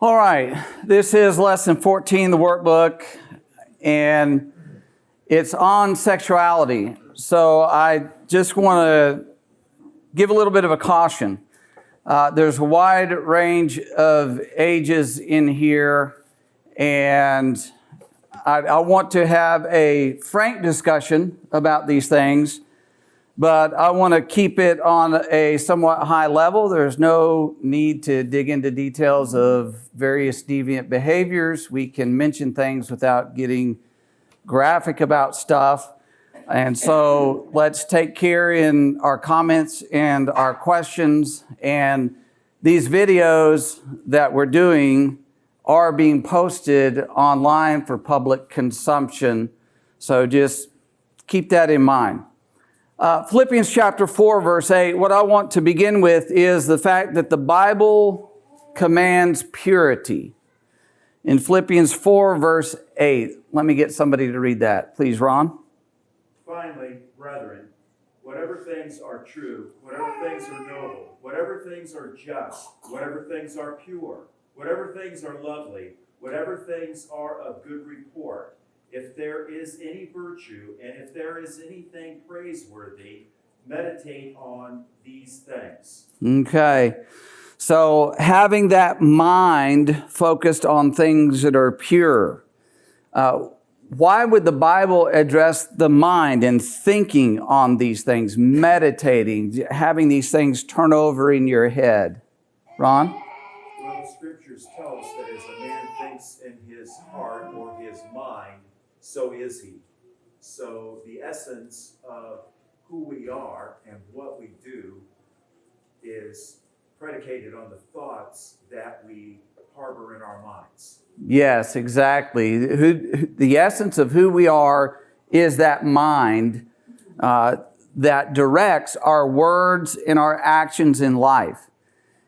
All right, this is lesson 14, the workbook, and it's on sexuality. So I just want to give a little bit of a caution. There's a wide range of ages in here, and I want to have a frank discussion about these things, but I want to keep it on a somewhat high level. There's no need to dig into details of various deviant behaviors. We can mention things without getting graphic about stuff. And so let's take care in our comments and our questions. And these videos that we're doing are being posted online for public consumption. So just keep that in mind. Philippians chapter 4, verse 8, what I want to begin with is the fact that the Bible commands purity. In Philippians 4, verse 8, let me get somebody to read that. Please, Ron. Finally, brethren, whatever things are true, whatever things are noble, whatever things are just, whatever things are pure, whatever things are lovely, whatever things are of good report, if there is any virtue, and if there is anything praiseworthy, meditate on these things. Okay. So having that mind focused on things that are pure. Why would the Bible address the mind and thinking on these things, meditating, having these things turn over in your head? Ron? Well, the scriptures tell us that as a man thinks in his heart or his mind, so is he. So the essence of who we are and what we do is predicated on the thoughts that we harbor in our minds. Yes, exactly. The essence of who we are is that mind that directs our words and our actions in life.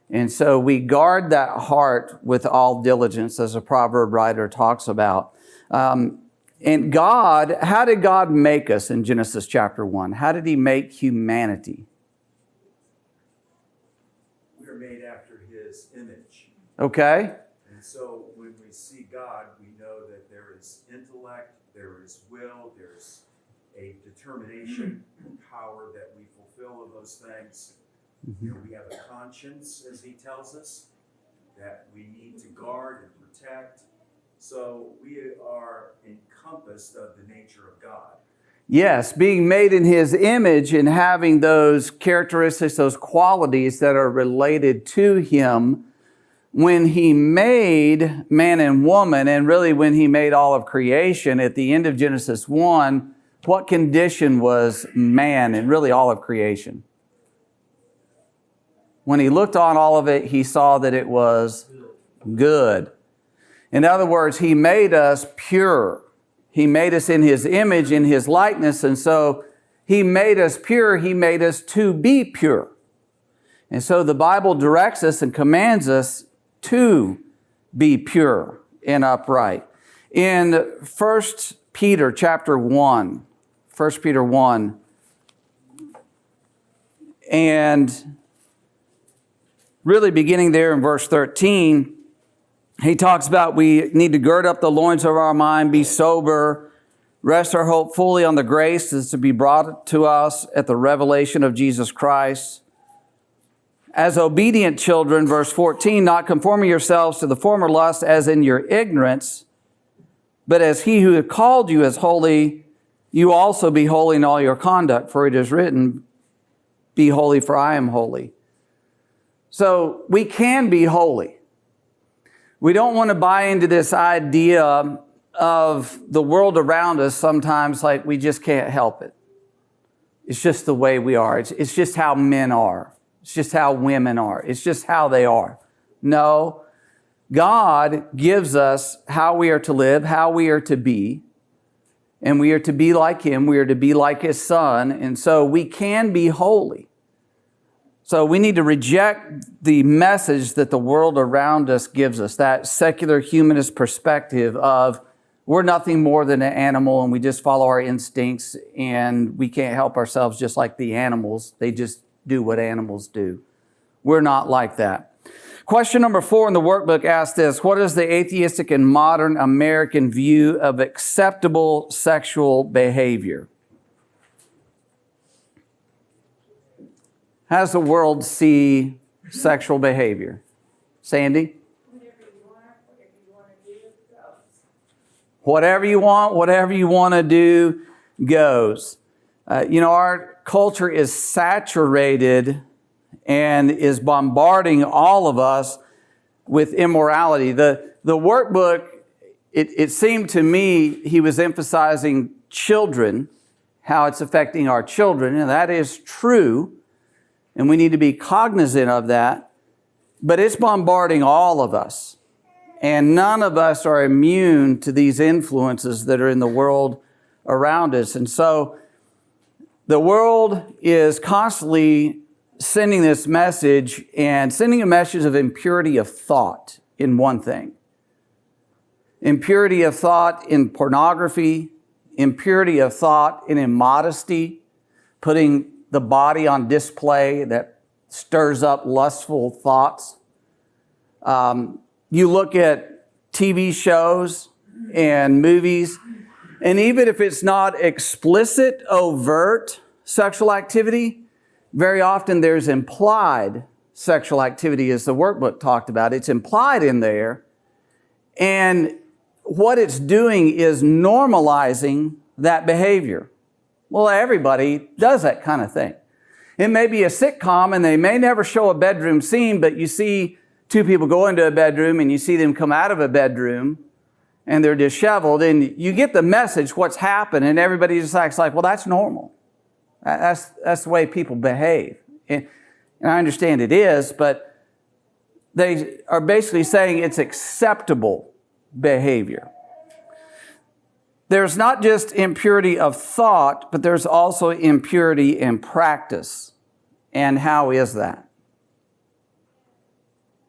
And so we guard that heart with all diligence, as a proverb writer talks about. And God, how did God make us in Genesis chapter 1? How did He make humanity? We are made after His image. Okay. And so when we see God, we know that there is intellect, there is will, there's a determination and power that we fulfill of those things. You know, we have a conscience, as He tells us, that we need to guard and protect. So we are encompassed of the nature of God. Yes, being made in His image and having those characteristics, those qualities that are related to Him. When He made man and woman, and really when He made all of creation, at the end of Genesis 1, what condition was man and really all of creation? When He looked on all of it, He saw that it was good. In other words, He made us pure. He made us in His image, in His likeness, and so He made us pure. He made us to be pure. And so the Bible directs us and commands us to be pure and upright. In 1 Peter chapter 1, 1 Peter 1, and really beginning there in verse 13, he talks about we need to gird up the loins of our mind, be sober, rest our hope fully on the grace that's to be brought to us at the revelation of Jesus Christ. As obedient children, verse 14, not conforming yourselves to the former lust as in your ignorance, but as He who called you is holy, you also be holy in all your conduct, for it is written, be holy for I am holy. So we can be holy. We don't want to buy into this idea of the world around us sometimes like we just can't help it. It's just the way we are. It's just how men are. It's just how women are. It's just how they are. No, God gives us how we are to live, how we are to be, and we are to be like Him. We are to be like His Son, and so we can be holy. So we need to reject the message that the world around us gives us, that secular humanist perspective of we're nothing more than an animal and we just follow our instincts and we can't help ourselves just like the animals. They just do what animals do. We're not like that. Question number 4 in the workbook asks this: what is the atheistic and modern American view of acceptable sexual behavior? How does the world see sexual behavior? Sandy? Whatever you want, whatever you want to do goes. Our culture is saturated and is bombarding all of us with immorality. The workbook, it seemed to me he was emphasizing children, how it's affecting our children, and that is true, and we need to be cognizant of that, but it's bombarding all of us, and none of us are immune to these influences that are in the world around us. And so the world is constantly sending this message, and sending a message of impurity of thought in one thing. Impurity of thought in pornography, impurity of thought in immodesty, putting the body on display that stirs up lustful thoughts. You look at TV shows and movies, and even if it's not explicit, overt sexual activity, very often there's implied sexual activity, as the workbook talked about. It's implied in there, and what it's doing is normalizing that behavior. Well, everybody does that kind of thing. It may be a sitcom, and they may never show a bedroom scene, but you see two people go into a bedroom, and you see them come out of a bedroom, and they're disheveled, and you get the message what's happened, and everybody just acts like, well, that's normal. That's the way people behave. And I understand it is, but they are basically saying it's acceptable behavior. There's not just impurity of thought, but there's also impurity in practice. And how is that?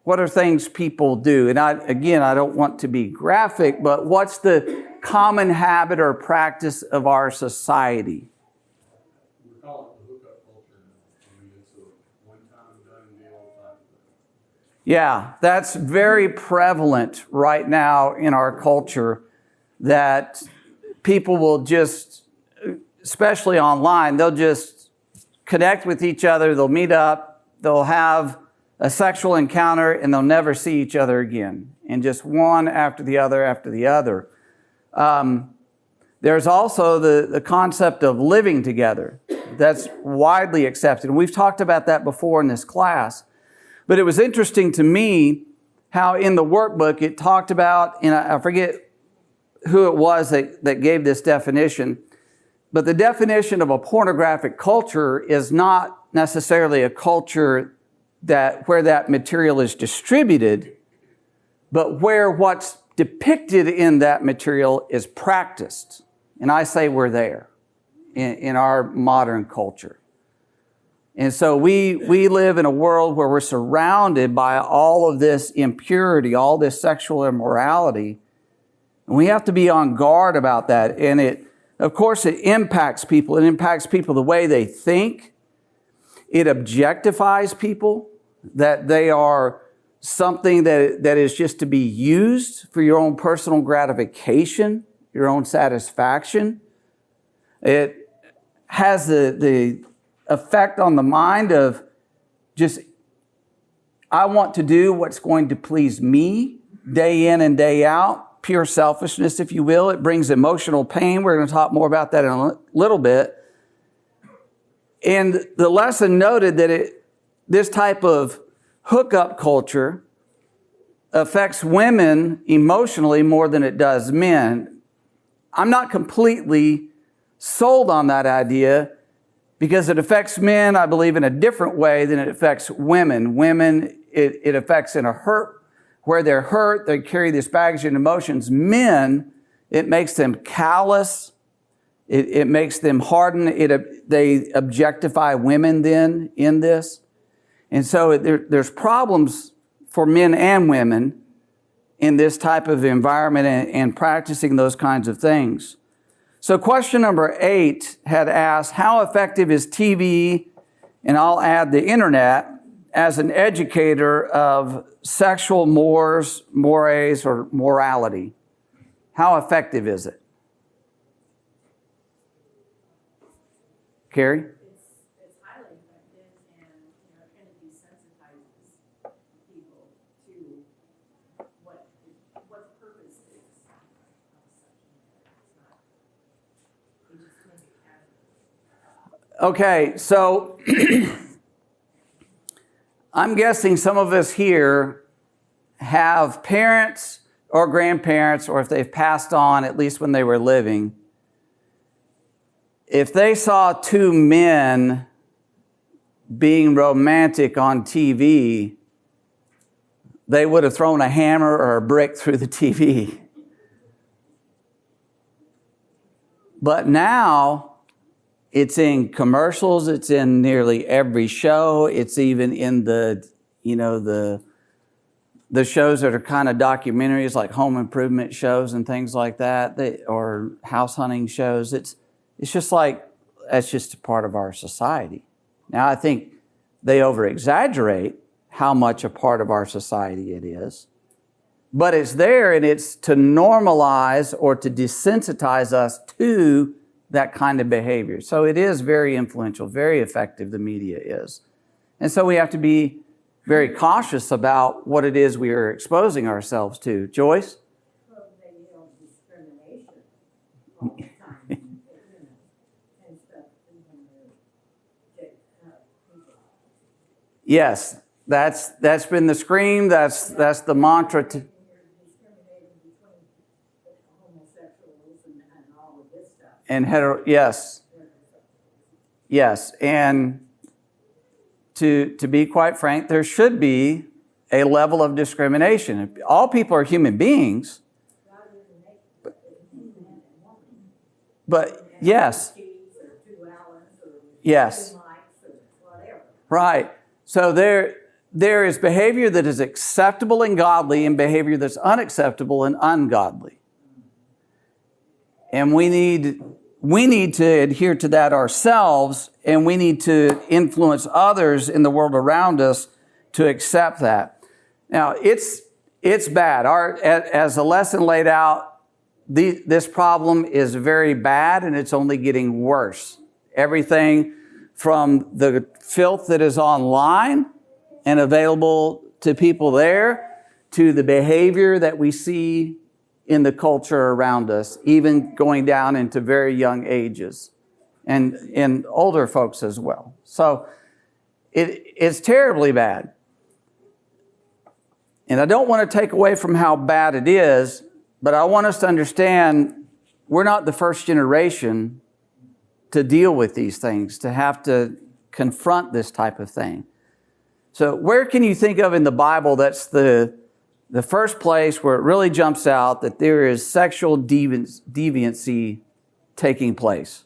What are things people do? And I don't want to be graphic, but what's the common habit or practice of our society? We call it the hookup culture. I mean, it's a one-time done deal type of thing. Yeah, that's very prevalent right now in our culture, that people will just, especially online, they'll just connect with each other, they'll meet up, they'll have a sexual encounter, and they'll never see each other again. And just one after the other after the other. There's also the concept of living together. That's widely accepted. And we've talked about that before in this class. But it was interesting to me how in the workbook it talked about, and I forget who it was that gave this definition, but the definition of a pornographic culture is not necessarily a culture where that material is distributed, but where what's depicted in that material is practiced. And I say we're there in our modern culture. And so we live in a world where we're surrounded by all of this impurity, all this sexual immorality. And we have to be on guard about that. And of course, it impacts people. It impacts people the way they think. It objectifies people, that they are something that is just to be used for your own personal gratification, your own satisfaction. It has the effect on the mind of just, I want to do what's going to please me day in and day out. Pure selfishness, if you will. It brings emotional pain. We're going to talk more about that in a little bit. And the lesson noted that this type of hookup culture affects women emotionally more than it does men. I'm not completely sold on that idea, because it affects men, I believe, in a different way than it affects women. Women, it affects in a hurt, where they're hurt, they carry this baggage and emotions. Men, it makes them callous. It makes them harden. They objectify women then in this. And so there's problems for men and women in this type of environment and practicing those kinds of things. So question number 8 had asked, how effective is TV, and I'll add the internet, as an educator of sexual mores, or morality? How effective is it? Carrie? It's highly effective, and it kind of desensitizes people to what the purpose is of such a matter. It's not, they just make it casual. Okay, so I'm guessing some of us here have parents or grandparents, or if they've passed on, at least when they were living, if they saw two men being romantic on TV, they would have thrown a hammer or a brick through the TV. But now it's in commercials, it's in nearly every show, it's even in the shows that are kind of documentaries like home improvement shows and things like that, or house hunting shows. It's just like, that's just a part of our society. Now, I think they over-exaggerate how much a part of our society it is. But it's there, and it's to normalize or to desensitize us to that kind of behavior. So it is very influential, very effective, the media is. And so we have to be very cautious about what it is we are exposing ourselves to. Joyce? Well, they discrimination all the time, and stuff, even people. Yes, that's been the scream, that's the mantra. You're discriminating between homosexuals and all of this stuff. And yes, and to be quite frank, there should be a level of discrimination. All people are human beings, but yes, yes, right. So there is behavior that is acceptable and godly, and behavior that's unacceptable and ungodly. And we need to adhere to that ourselves, and we need to influence others in the world around us to accept that. Now, it's bad. As the lesson laid out, this problem is very bad, and it's only getting worse. Everything from the filth that is online and available to people there, to the behavior that we see in the culture around us, even going down into very young ages, and in older folks as well. So it's terribly bad. And I don't want to take away from how bad it is, but I want us to understand we're not the first generation to deal with these things, to have to confront this type of thing. So where can you think of in the Bible that's the first place where it really jumps out that there is sexual deviancy taking place?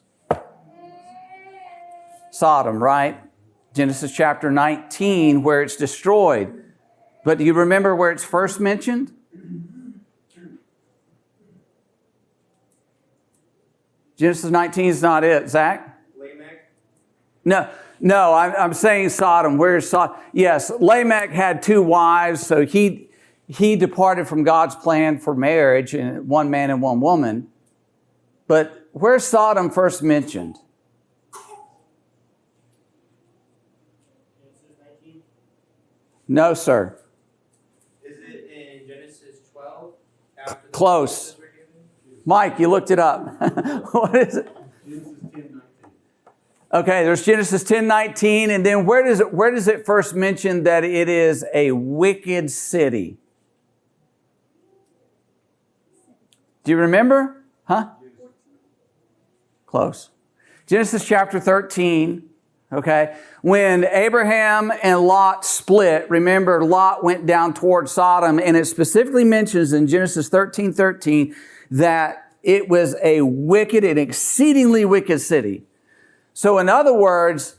Sodom, right? Genesis chapter 19, where it's destroyed. But do you remember where it's first mentioned? Genesis 19 is not it. Zach? Lamech? No, I'm saying Sodom. Where's Sodom? Yes, Lamech had two wives, so he departed from God's plan for marriage, and one man and one woman. But where's Sodom first mentioned? Genesis 19? No, sir. Is it in Genesis 12? After the Close. promises were given? Mike, you looked it up. What is it? Genesis 10:19. Okay, there's Genesis 10:19, and then where does it first mention that it is a wicked city? Do you remember? Huh? Close. Genesis chapter 13, okay? When Abraham and Lot split, remember Lot went down toward Sodom, and it specifically mentions in Genesis 13:13 that it was a wicked and exceedingly wicked city. So in other words,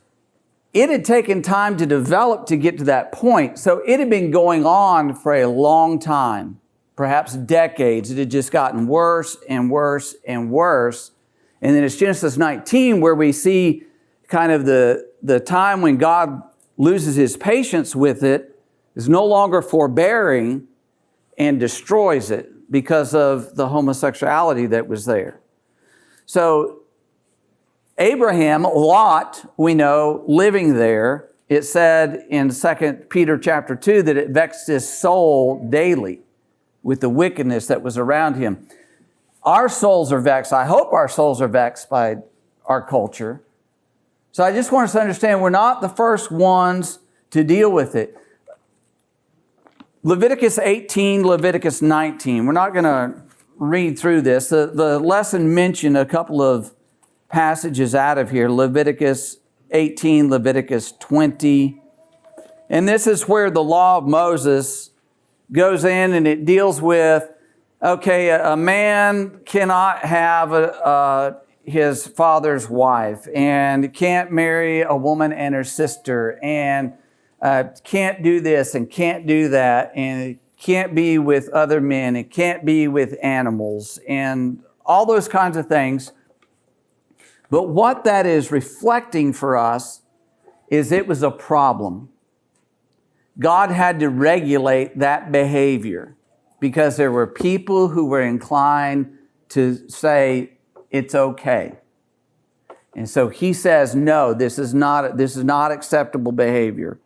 it had taken time to develop to get to that point. So it had been going on for a long time, perhaps decades. It had just gotten worse and worse and worse. And then it's Genesis 19 where we see kind of the time when God loses his patience with it, is no longer forbearing, and destroys it because of the homosexuality that was there. So Abraham, Lot, we know, living there, it said in 2 Peter chapter 2 that it vexed his soul daily with the wickedness that was around him. Our souls are vexed. I hope our souls are vexed by our culture. So I just want us to understand we're not the first ones to deal with it. Leviticus 18, Leviticus 19. We're not going to read through this. The lesson mentioned a couple of passages out of here. Leviticus 18, Leviticus 20. And this is where the law of Moses goes in and it deals with, okay, a man cannot have his father's wife and can't marry a woman and her sister and can't do this and can't do that and can't be with other men and can't be with animals and all those kinds of things. But what that is reflecting for us is it was a problem. God had to regulate that behavior because there were people who were inclined to say it's okay. And so he says, no, this is not acceptable behavior.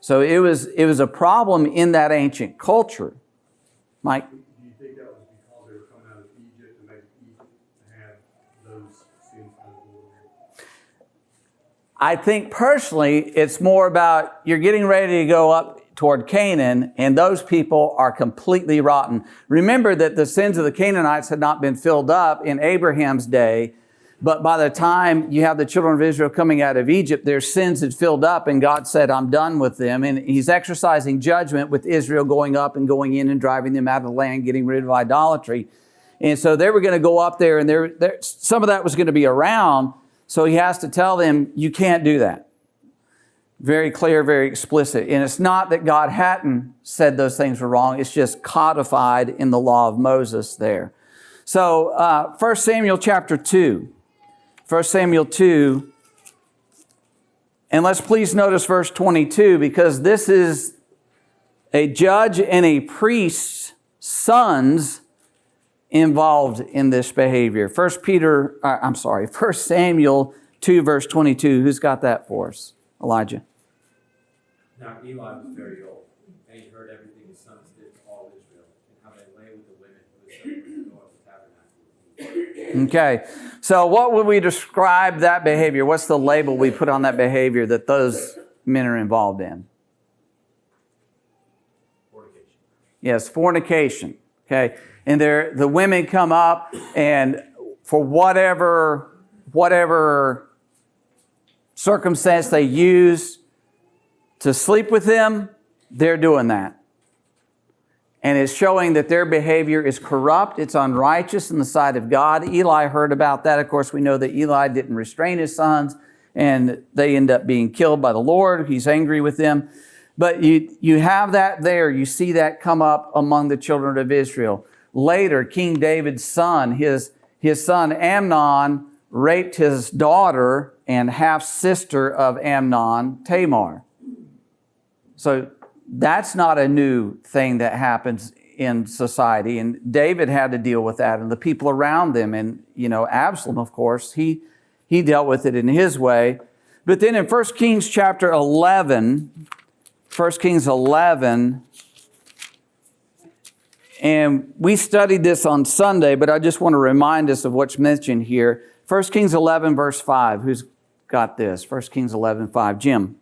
So it was a problem in that ancient culture. Mike? Do you think that was because they were coming out of Egypt and maybe Egypt had those sins kind of going on? I think personally it's more about you're getting ready to go up toward Canaan and those people are completely rotten. Remember that the sins of the Canaanites had not been filled up in Abraham's day, but by the time you have the children of Israel coming out of Egypt, their sins had filled up and God said, I'm done with them. And he's exercising judgment with Israel going up and going in and driving them out of the land, getting rid of idolatry. And so they were going to go up there and some of that was going to be around. So he has to tell them, you can't do that. Very clear, very explicit. And it's not that God hadn't said those things were wrong. It's just codified in the law of Moses there. So 1 Samuel chapter 2. 1 Samuel 2. And let's please notice verse 22 because this is a judge and a priest's sons involved in this behavior. 1 Samuel 2 verse 22. Who's got that for us? Elijah. Now Eli was very old, and he heard everything his sons did to all Israel, and how they lay with the women who had suffered the door of the tabernacle. Okay, so what would we describe that behavior? What's the label we put on that behavior that those men are involved in? Fornication. Yes, fornication. Okay, and the women come up, and for whatever circumstance they use to sleep with them, they're doing that. And it's showing that their behavior is corrupt, it's unrighteous in the sight of God. Eli heard about that. Of course, we know that Eli didn't restrain his sons, and they end up being killed by the Lord. He's angry with them. But you have that there. You see that come up among the children of Israel. Later, King David's son, his son Amnon, raped his daughter and half-sister of Amnon, Tamar. So that's not a new thing that happens in society. And David had to deal with that and the people around them. And, Absalom, of course, he dealt with it in his way. But then in 1 Kings chapter 11, 1 Kings 11, and we studied this on Sunday, but I just want to remind us of what's mentioned here. 1 Kings 11, verse 5. Who's got this? 1 Kings 11, 5. Jim.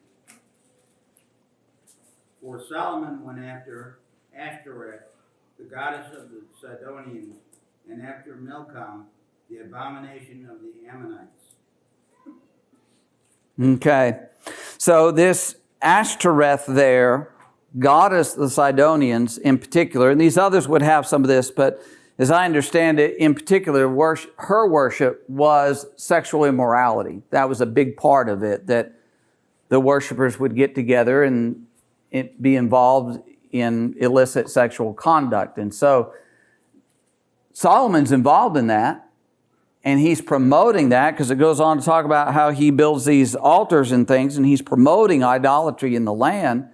For Solomon went after Ashtoreth, the goddess of the Sidonians, and after Milcom, the abomination of the Ammonites. Okay. So this Ashtoreth there, goddess of the Sidonians in particular, and these others would have some of this, but as I understand it, in particular, her worship was sexual immorality. That was a big part of it, that the worshipers would get together and be involved in illicit sexual conduct. And so Solomon's involved in that. And he's promoting that because it goes on to talk about how he builds these altars and things, and he's promoting idolatry in the land.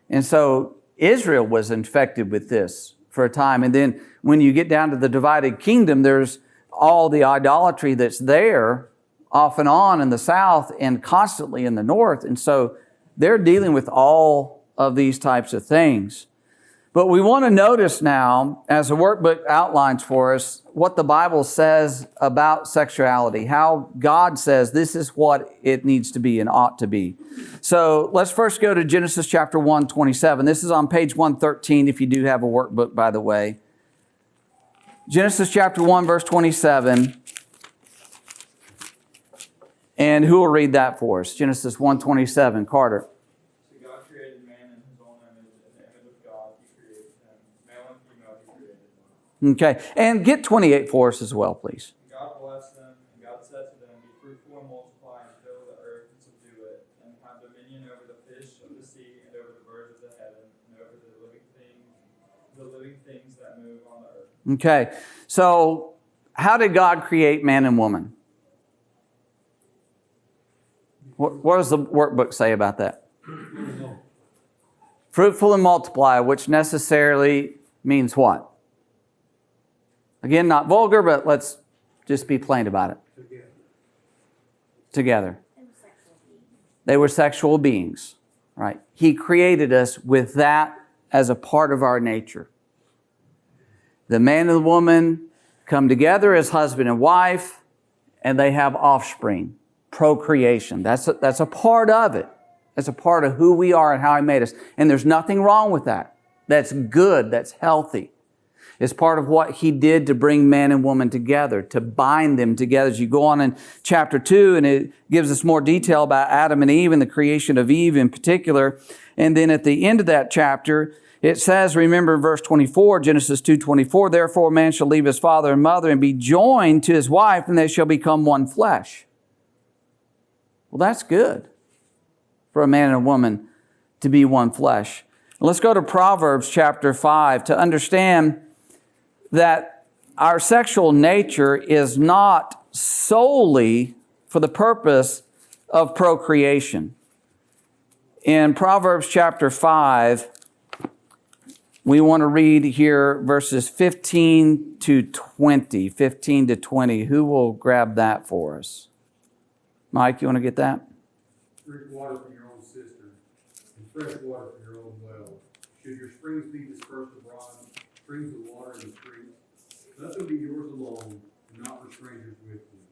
And so Israel was infected with this for a time. And then when you get down to the divided kingdom, there's all the idolatry that's there off and on in the south and constantly in the north. And so they're dealing with all of these types of things. But we want to notice now, as the workbook outlines for us, what the Bible says about sexuality, how God says this is what it needs to be and ought to be. So let's first go to Genesis chapter 1:27. This is on page 113 if you do have a workbook, by the way. Genesis chapter 1, verse 27. And who will read that for us? Genesis 1:27. Carter. So God created man in his own image, in the image of God he created him. Male and female he created them. Okay. And get 28 for us as well, please. And God blessed them, and God said to them, be fruitful and multiply and fill the earth and subdue it, and have dominion over the fish of the sea and over the birds of the heaven and over the living things that move on the earth. Okay. So how did God create man and woman? What does the workbook say about that? Fruitful and multiply, which necessarily means what? Again, not vulgar, but let's just be plain about it. Together. They were sexual beings, right? He created us with that as a part of our nature. The man and the woman come together as husband and wife, and they have offspring. Procreation. That's a part of it. That's a part of who we are and how He made us. And there's nothing wrong with that. That's good. That's healthy. It's part of what He did to bring man and woman together, to bind them together. As you go on in chapter 2, and it gives us more detail about Adam and Eve and the creation of Eve in particular. And then at the end of that chapter, it says, remember in verse 24, Genesis 2:24, therefore a man shall leave his father and mother and be joined to his wife, and they shall become one flesh. Well, that's good for a man and a woman to be one flesh. Let's go to Proverbs chapter 5 to understand that our sexual nature is not solely for the purpose of procreation. In Proverbs chapter 5, we want to read here verses 15 to 20. 15 to 20. Who will grab that for us? Mike, you want to get that? Drink water from your own cistern, and fresh water from your own well. Should your springs be dispersed abroad, springs of water in the streets, let them be yours alone, and not for strangers with you.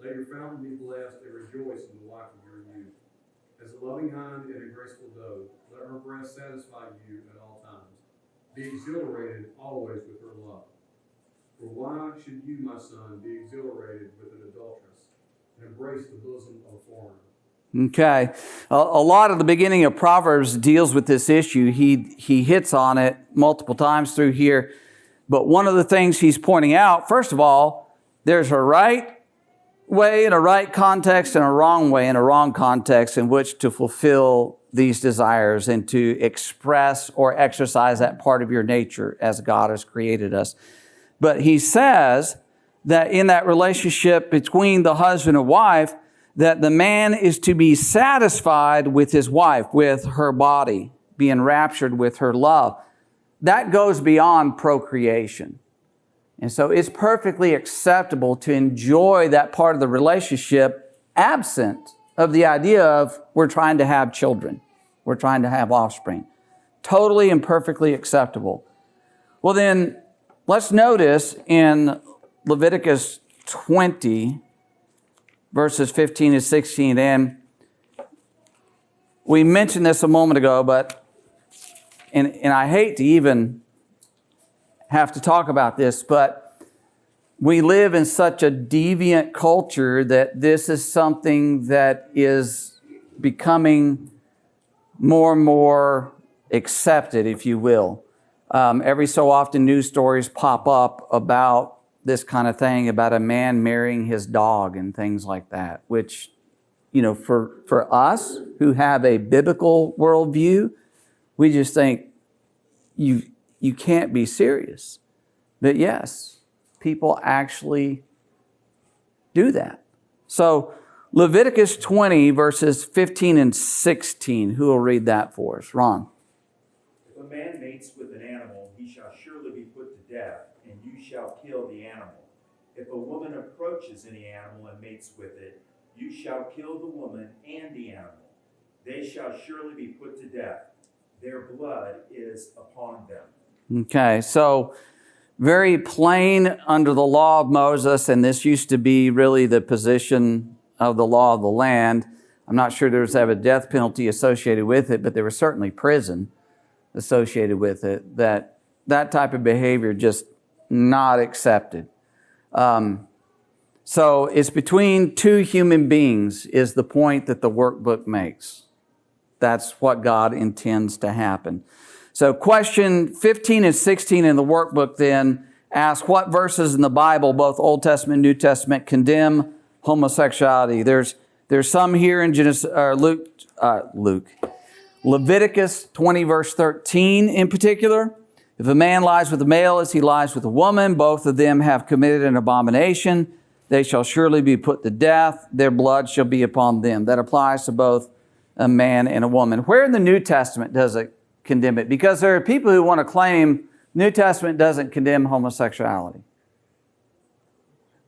Let your fountain be blessed, and rejoice in the life of your youth. As a loving hind and a graceful doe, let her breast satisfy you at all times. Be exhilarated always with her love. For why should you, my son, be exhilarated with an adulteress? Embrace the bosom of a foreigner. Okay. A lot of the beginning of Proverbs deals with this issue. He hits on it multiple times through here. But one of the things he's pointing out, first of all, there's a right way in a right context and a wrong way in a wrong context in which to fulfill these desires and to express or exercise that part of your nature as God has created us. But he says that in that relationship between the husband and wife, that the man is to be satisfied with his wife, with her body, be enraptured with her love. That goes beyond procreation. And so it's perfectly acceptable to enjoy that part of the relationship absent of the idea of we're trying to have children. We're trying to have offspring. Totally and perfectly acceptable. Well then, let's notice in Leviticus 20, verses 15 and 16, and we mentioned this a moment ago, but, and I hate to even have to talk about this, but we live in such a deviant culture that this is something that is becoming more and more accepted, if you will. Every so often news stories pop up about this kind of thing, about a man marrying his dog and things like that, which, for us who have a biblical worldview, we just think you can't be serious. But yes, people actually do that. So Leviticus 20, verses 15 and 16. Who will read that for us? Ron. If a man mates with an animal, he shall surely be put to death, and you shall kill the animal. If a woman approaches any animal and mates with it, you shall kill the woman and the animal. They shall surely be put to death. Their blood is upon them. Okay, so very plain under the law of Moses, and this used to be really the position of the law of the land. I'm not sure there was ever a death penalty associated with it, but there was certainly prison associated with it. That type of behavior just not accepted. So it's between two human beings is the point that the workbook makes. That's what God intends to happen. So question 15 and 16 in the workbook then ask what verses in the Bible, both Old Testament and New Testament, condemn homosexuality. There's some here in Leviticus 20 verse 13 in particular. If a man lies with a male as he lies with a woman, both of them have committed an abomination. They shall surely be put to death. Their blood shall be upon them. That applies to both a man and a woman. Where in the New Testament does it condemn it? Because there are people who want to claim New Testament doesn't condemn homosexuality.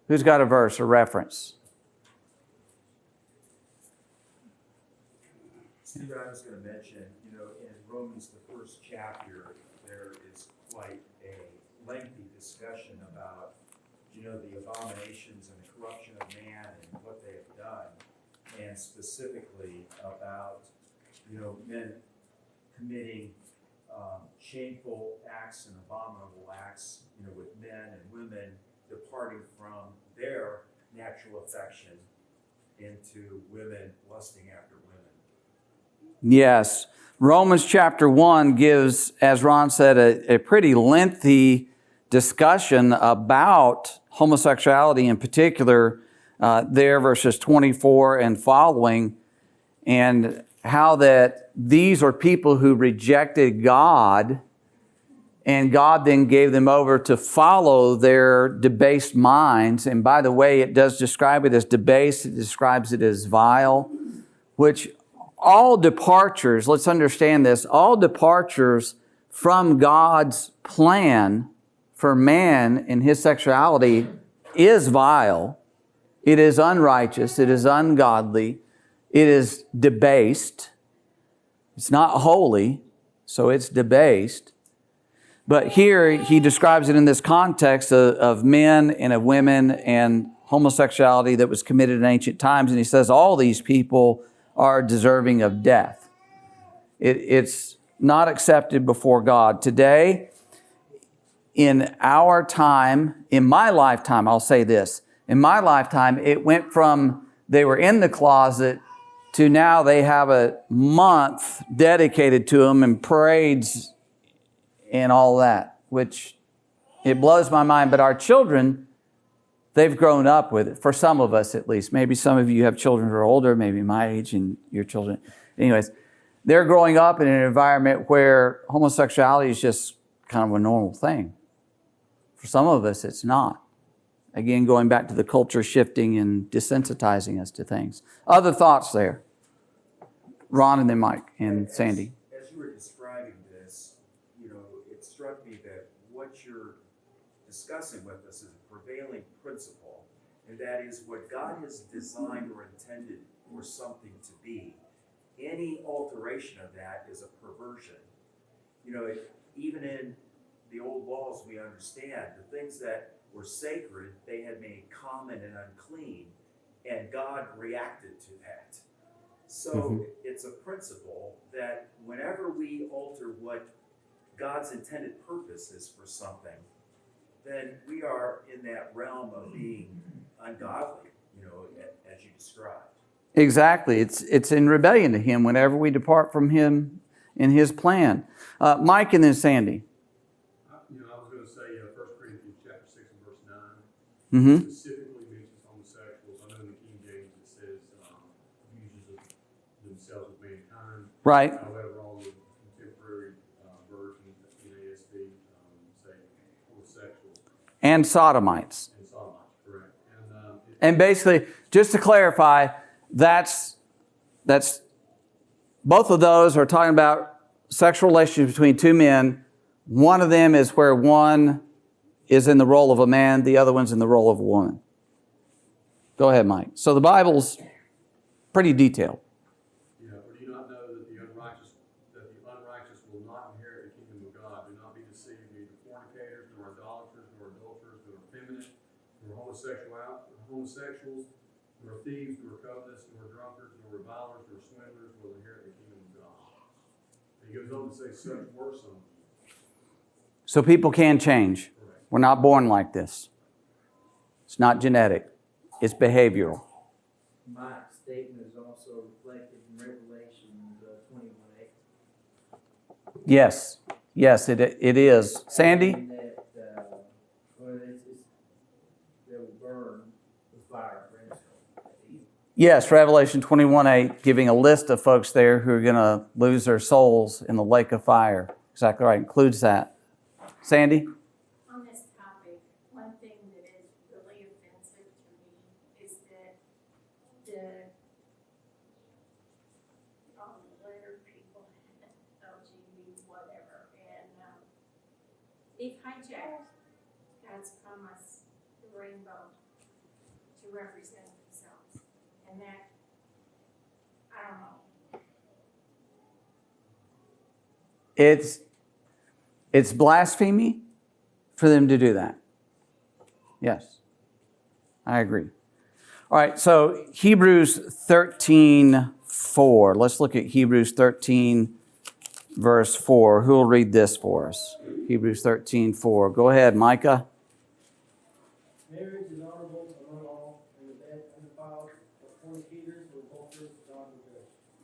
Who's got a verse or reference? Steve, I was going to mention, in Romans, the first chapter, there is quite a lengthy discussion about, the abominations and the corruption of man and what they have done, and specifically about, men committing shameful acts and abominable acts, with men and women departing from their natural affection into women lusting after women. Yes. Romans chapter 1 gives, as Ron said, a pretty lengthy discussion about homosexuality in particular, there verses 24 and following, and how that these are people who rejected God, and God then gave them over to follow their debased minds. And by the way, it does describe it as debased. It describes it as vile, which all departures, let's understand this, all departures from God's plan for man in his sexuality is vile. It is unrighteous. It is ungodly. It is debased. It's not holy, so it's debased. But here he describes it in this context of men and of women and homosexuality that was committed in ancient times. And he says all these people are deserving of death. It's not accepted before God. Today, in our time, in my lifetime, I'll say this, in my lifetime, it went from they were in the closet to now they have a month dedicated to them and parades and all that, which it blows my mind. But our children, they've grown up with it, for some of us at least. Maybe some of you have children who are older, maybe my age and your children. Anyways, they're growing up in an environment where homosexuality is just kind of a normal thing. For some of us, it's not. Again, going back to the culture shifting and desensitizing us to things. Other thoughts there? Ron and then Mike and Sandy. As you were describing this, it struck me that what you're discussing with us is a prevailing principle, and that is what God has designed or intended for something to be. Any alteration of that is a perversion. Even in the old laws, we understand the things that were sacred, they had made common and unclean, and God reacted to that. So it's a principle that whenever we alter what God's intended purpose is for something, then we are in that realm of being ungodly, as you described. Exactly. It's in rebellion to Him whenever we depart from Him in His plan. Mike and then Sandy. I was going to say 1 Corinthians chapter 6 and verse 9 Mm-hmm. specifically mentions homosexuals. I know in the King James it says uses of themselves with mankind. Right. However, all the contemporary versions in ASV say homosexuals And sodomites. and sodomites, correct. And basically, just to clarify, that's both of those are talking about sexual relationships between two men. One of them is where one is in the role of a man, the other one's in the role of a woman. Go ahead, Mike. So the Bible's pretty detailed. Yeah, or do you not know that the unrighteous will not inherit the kingdom of God? Do not be deceived, neither fornicators, nor idolaters, nor adulterers, nor effeminate, nor homosexuals, nor thieves, nor covetous, nor drunkards, nor revilers, nor swindlers will inherit the kingdom of God. And he goes on to say, such were some. So people can change. Correct. We're not born like this. It's not genetic. It's behavioral. Mike's statement is also reflected in Revelation 21:8. Yes. Yes, it is. Sandy? And that, they'll burn with fire and brimstone. Yes, Revelation 21:8, giving a list of folks there who are going to lose their souls in the lake of fire. Exactly right. Includes that. Sandy? On this topic, one thing that is really offensive to me is that the letter people, LGBT, whatever, and they've hijacked God's promise, the rainbow, to represent themselves. And that, I don't know. It's blasphemy for them to do that. Yes, I agree. All right, so Hebrews 13:4. Let's look at Hebrews 13, verse 4. Who will read this for us? Hebrews 13:4. Go ahead, Micah. Marriage is honorable among all, and the bed undefiled, but fornicators and adulterers God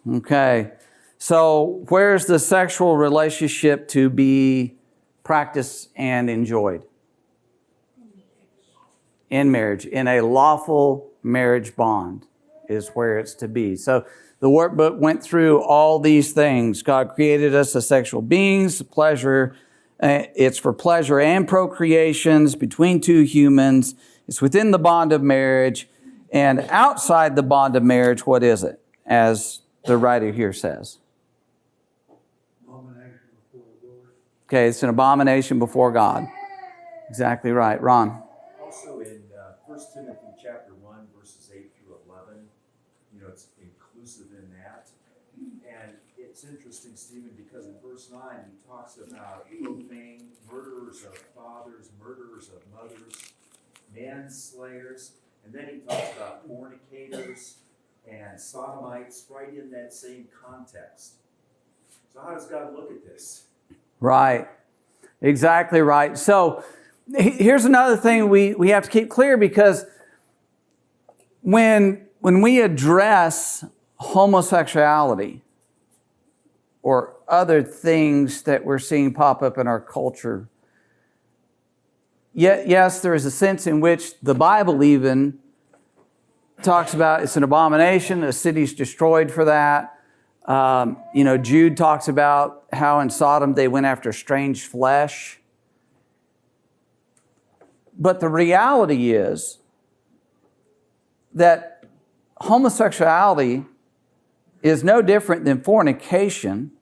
forbid. Okay, so where's the sexual relationship to be practiced and enjoyed? In marriage, in a lawful marriage bond is where it's to be. So the workbook went through all these things. God created us as sexual beings, pleasure. It's for pleasure and procreations between two humans. It's within the bond of marriage. And outside the bond of marriage, what is it? As the writer here says. Abomination before the Lord. Okay, it's an abomination before God. Exactly right. Ron? Also in 1 Timothy chapter 1, verses 8 through 11, it's inclusive in that. And it's interesting, Stephen, because in verse 9, he talks about profane, murderers of fathers, murderers of mothers, manslayers, and then he talks about fornicators and sodomites right in that same context. So how does God look at this? Right. Exactly right. So here's another thing we have to keep clear, because when we address homosexuality or other things that we're seeing pop up in our culture, yes, there is a sense in which the Bible even talks about it's an abomination, a city's destroyed for that. Jude talks about how in Sodom they went after strange flesh. But the reality is that homosexuality is no different than fornication,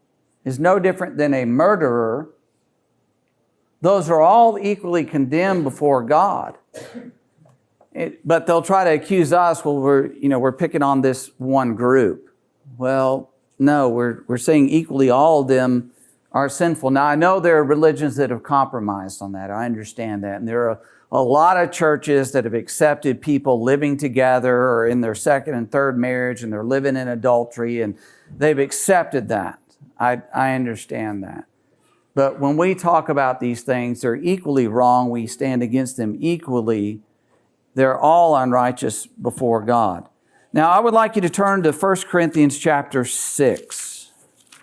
is no different than a murderer. Those are all equally condemned before God. But they'll try to accuse us, well, we're picking on this one group. Well, no, we're saying equally all of them are sinful. Now, I know there are religions that have compromised on that. I understand that. And there are a lot of churches that have accepted people living together or in their second and third marriage, and they're living in adultery, and they've accepted that. I understand that. But when we talk about these things, they're equally wrong. We stand against them equally. They're all unrighteous before God. Now, I would like you to turn to 1 Corinthians chapter 6.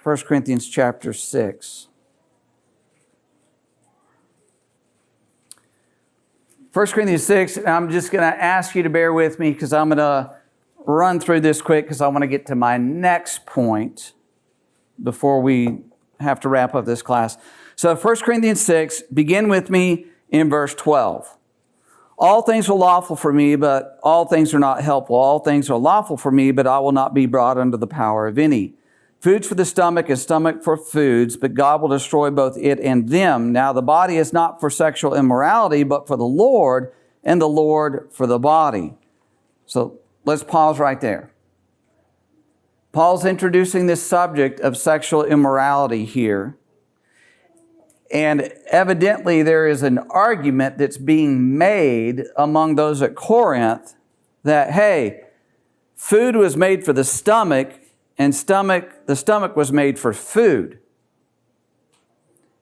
1 Corinthians chapter 6. 1 Corinthians 6, and I'm just going to ask you to bear with me because I'm going to run through this quick because I want to get to my next point before we have to wrap up this class. So 1 Corinthians 6, begin with me in verse 12. All things are lawful for me, but all things are not helpful. All things are lawful for me, but I will not be brought under the power of any. Foods for the stomach and stomach for foods, but God will destroy both it and them. Now the body is not for sexual immorality, but for the Lord, and the Lord for the body. So let's pause right there. Paul's introducing this subject of sexual immorality here. And evidently there is an argument that's being made among those at Corinth that, hey, food was made for the stomach, and the stomach was made for food.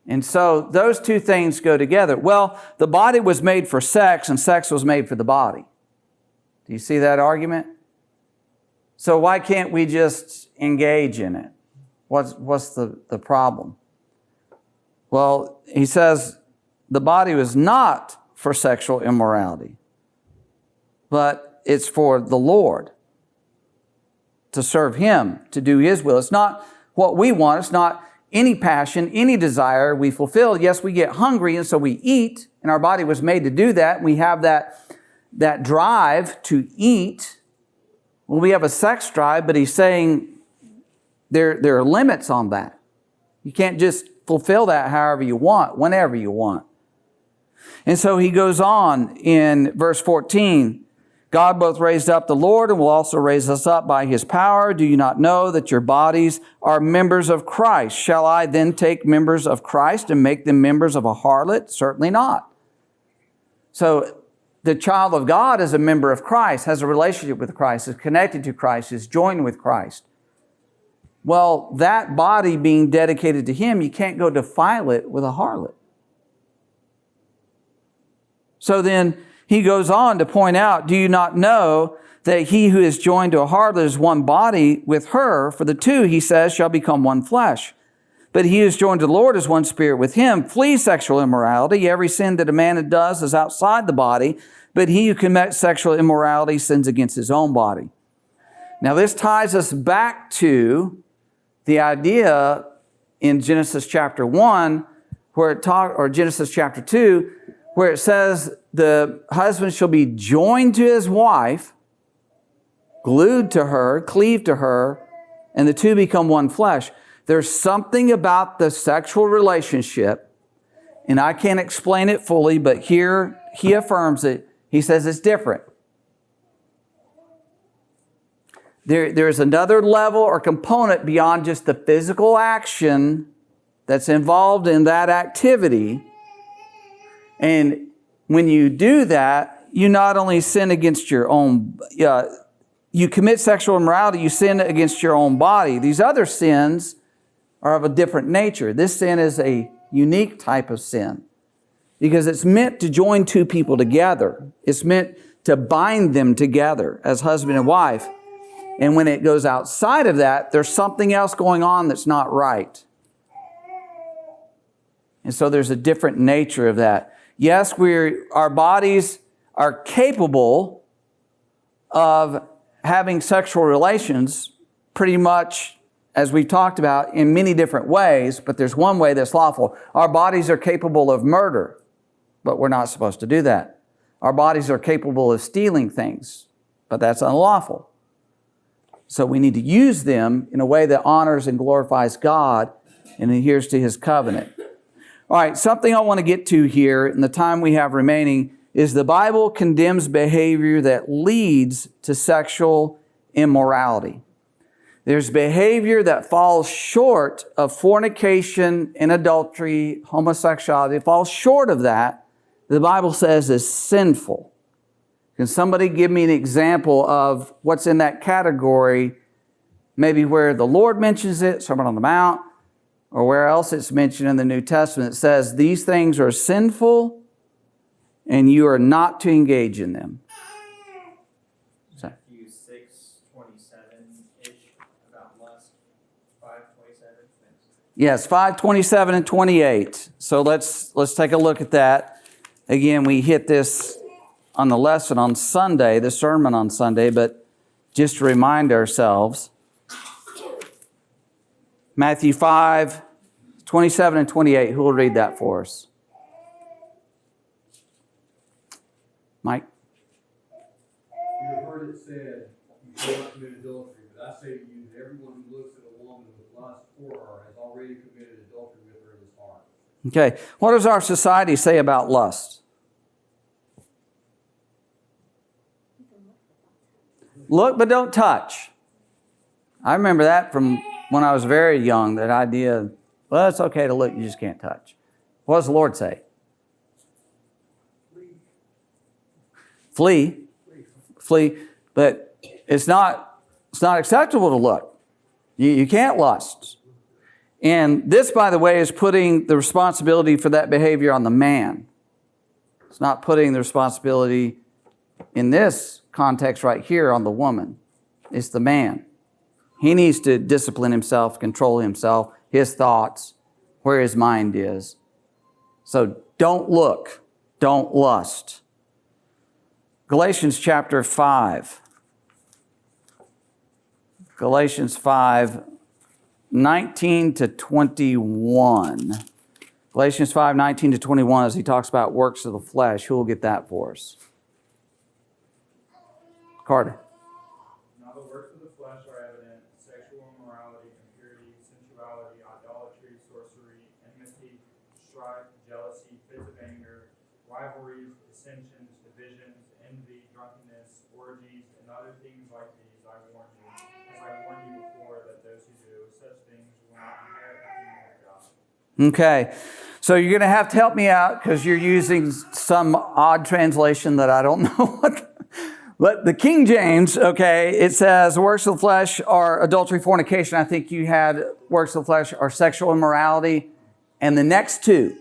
And so those two things go together. Well, the body was made for sex, and sex was made for the body. Do you see that argument? So why can't we just engage in it? What's the problem? Well, he says the body was not for sexual immorality, but it's for the Lord, to serve Him, to do His will. It's not what we want. It's not any passion, any desire we fulfill. Yes, we get hungry, and so we eat, and our body was made to do that. We have that drive to eat. Well, we have a sex drive, but he's saying there are limits on that. You can't just fulfill that however you want, whenever you want. And so he goes on in verse 14, God both raised up the Lord and will also raise us up by His power. Do you not know that your bodies are members of Christ? Shall I then take members of Christ and make them members of a harlot? Certainly not. So the child of God is a member of Christ, has a relationship with Christ, is connected to Christ, is joined with Christ. Well, that body being dedicated to Him, you can't go defile it with a harlot. So then he goes on to point out, do you not know that he who is joined to a harlot is one body with her? For the two, he says, shall become one flesh. But he who is joined to the Lord is one spirit with Him. Flee sexual immorality. Every sin that a man does is outside the body, but he who commits sexual immorality sins against his own body. Now this ties us back to the idea in Genesis chapter 1, or Genesis chapter 2, where it says the husband shall be joined to his wife, glued to her, cleaved to her, and the two become one flesh. There's something about the sexual relationship, and I can't explain it fully, but here he affirms it. He says it's different. There's another level or component beyond just the physical action that's involved in that activity. And when you do that, you not only sin against your own, you commit sexual immorality, you sin against your own body. These other sins are of a different nature. This sin is a unique type of sin because it's meant to join two people together. It's meant to bind them together as husband and wife. And when it goes outside of that, there's something else going on that's not right. And so there's a different nature of that. Yes, our bodies are capable of having sexual relations pretty much, as we've talked about, in many different ways, but there's one way that's lawful. Our bodies are capable of murder, but we're not supposed to do that. Our bodies are capable of stealing things, but that's unlawful. So we need to use them in a way that honors and glorifies God and adheres to His covenant. All right, something I want to get to here in the time we have remaining is the Bible condemns behavior that leads to sexual immorality. There's behavior that falls short of fornication and adultery, homosexuality. It falls short of that. The Bible says is sinful. Can somebody give me an example of what's in that category? Maybe where the Lord mentions it, Sermon on the Mount, or where else it's mentioned in the New Testament. It says these things are sinful and you are not to engage in them. Matthew 6:27-ish about lust. 5:27. Yes, 5:27 and 28. So let's take a look at that. Again, we hit this on the lesson on Sunday, the sermon on Sunday, but just to remind ourselves, Matthew 5:27 and 28. Who will read that for us? Mike? You have heard it said, you shall not commit adultery, but I say to you that everyone who looks at a woman with lust for her has already committed adultery with her in his heart. Okay. What does our society say about lust? Look, but don't touch. I remember that from when I was very young, that idea, well, it's okay to look, you just can't touch. What does the Lord say? Flee. Flee. But it's not acceptable to look. You can't lust. And this, by the way, is putting the responsibility for that behavior on the man. It's not putting the responsibility in this context right here on the woman. It's the man. He needs to discipline himself, control himself, his thoughts, where his mind is. So don't look, don't lust. Galatians chapter 5. Galatians 5, 19 to 21. Galatians 5, 19 to 21, as he talks about works of the flesh. Who will get that for us? Carter. Now the works of the flesh are evident: sexual immorality, impurity, sensuality, idolatry, sorcery, enmity, strife, jealousy, fits of anger, rivalries, dissensions, divisions, envy, drunkenness, orgies, and other things like these I warn you, as I warned you before, that those who do such things will not inherit the kingdom of God. Okay, so you're going to have to help me out because you're using some odd translation that I don't know what. But the King James, okay, it says works of the flesh are adultery, fornication. I think you had works of the flesh are sexual immorality. And the next two.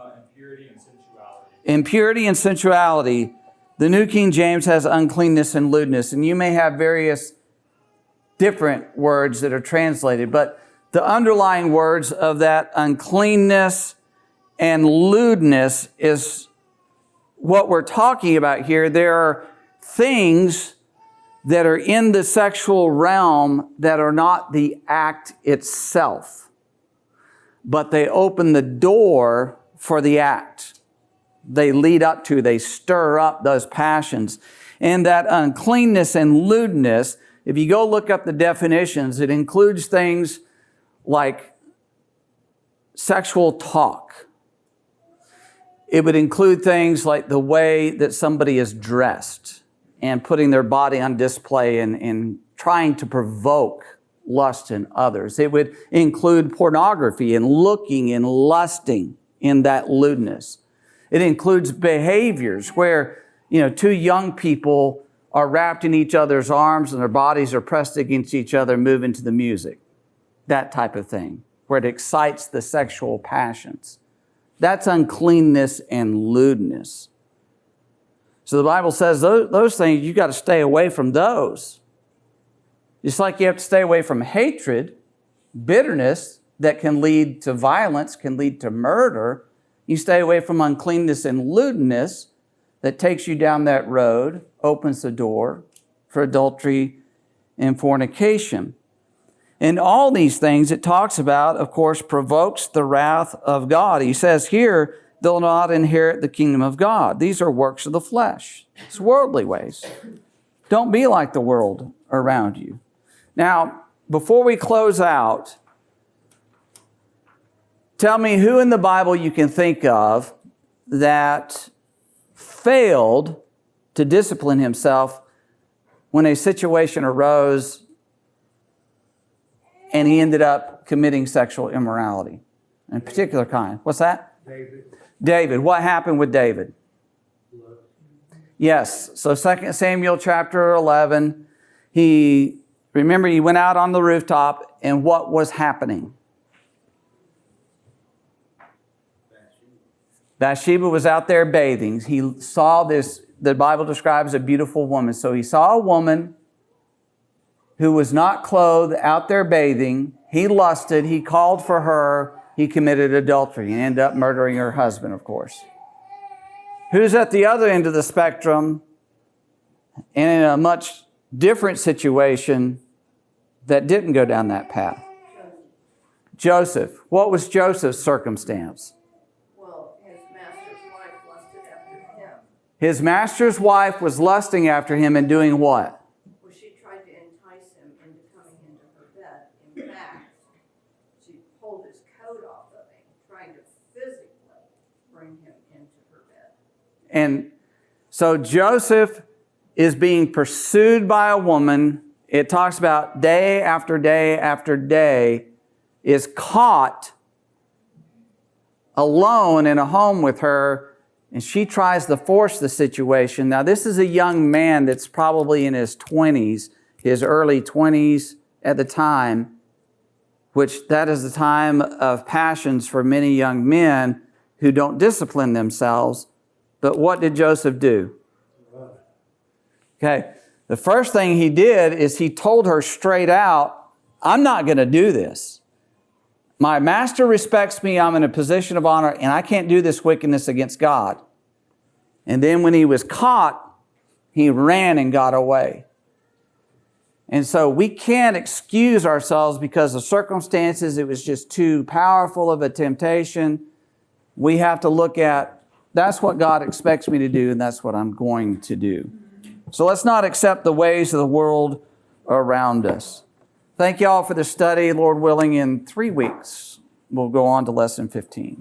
Impurity and sensuality. Impurity and sensuality. The New King James has uncleanness and lewdness. And you may have various different words that are translated. But the underlying words of that uncleanness and lewdness is what we're talking about here. There are things that are in the sexual realm that are not the act itself, but they open the door for the act. They lead up to, they stir up those passions. And that uncleanness and lewdness, if you go look up the definitions, it includes things like sexual talk. It would include things like the way that somebody is dressed and putting their body on display and trying to provoke lust in others. It would include pornography and looking and lusting in that lewdness. It includes behaviors where, two young people are wrapped in each other's arms and their bodies are pressed against each other, moving to the music. That type of thing, where it excites the sexual passions. That's uncleanness and lewdness. So the Bible says those things, you got to stay away from those. Just like you have to stay away from hatred, bitterness that can lead to violence, can lead to murder. You stay away from uncleanness and lewdness that takes you down that road, opens the door for adultery and fornication. And all these things it talks about, of course, provokes the wrath of God. He says here, they'll not inherit the kingdom of God. These are works of the flesh. It's worldly ways. Don't be like the world around you. Now, before we close out, tell me who in the Bible you can think of that failed to discipline himself when a situation arose and he ended up committing sexual immorality. In particular kind. What's that? David. What happened with David? Yes. So 2 Samuel chapter 11, he went out on the rooftop, and what was happening? Bathsheba was out there bathing. He saw this, the Bible describes a beautiful woman. So he saw a woman who was not clothed out there bathing. He lusted. He called for her. He committed adultery and ended up murdering her husband, of course. Who's at the other end of the spectrum and in a much different situation that didn't go down that path? Joseph. What was Joseph's circumstance? Well, his master's wife lusted after him. His master's wife was lusting after him and doing what? Well, she tried to entice him into coming into her bed. In fact, she pulled his coat off of him, trying to physically bring him into her bed. And so Joseph is being pursued by a woman. It talks about day after day after day, is caught alone in a home with her, and she tries to force the situation. Now, this is a young man that's probably in his 20s, his early 20s at the time, which that is the time of passions for many young men who don't discipline themselves. But what did Joseph do? Okay, the first thing he did is he told her straight out, I'm not going to do this. My master respects me. I'm in a position of honor, and I can't do this wickedness against God. And then when he was caught, he ran and got away. And so we can't excuse ourselves because of circumstances. It was just too powerful of a temptation. We have to look at, that's what God expects me to do, and that's what I'm going to do. So let's not accept the ways of the world around us. Thank you all for the study. Lord willing, in 3 weeks, we'll go on to lesson 15.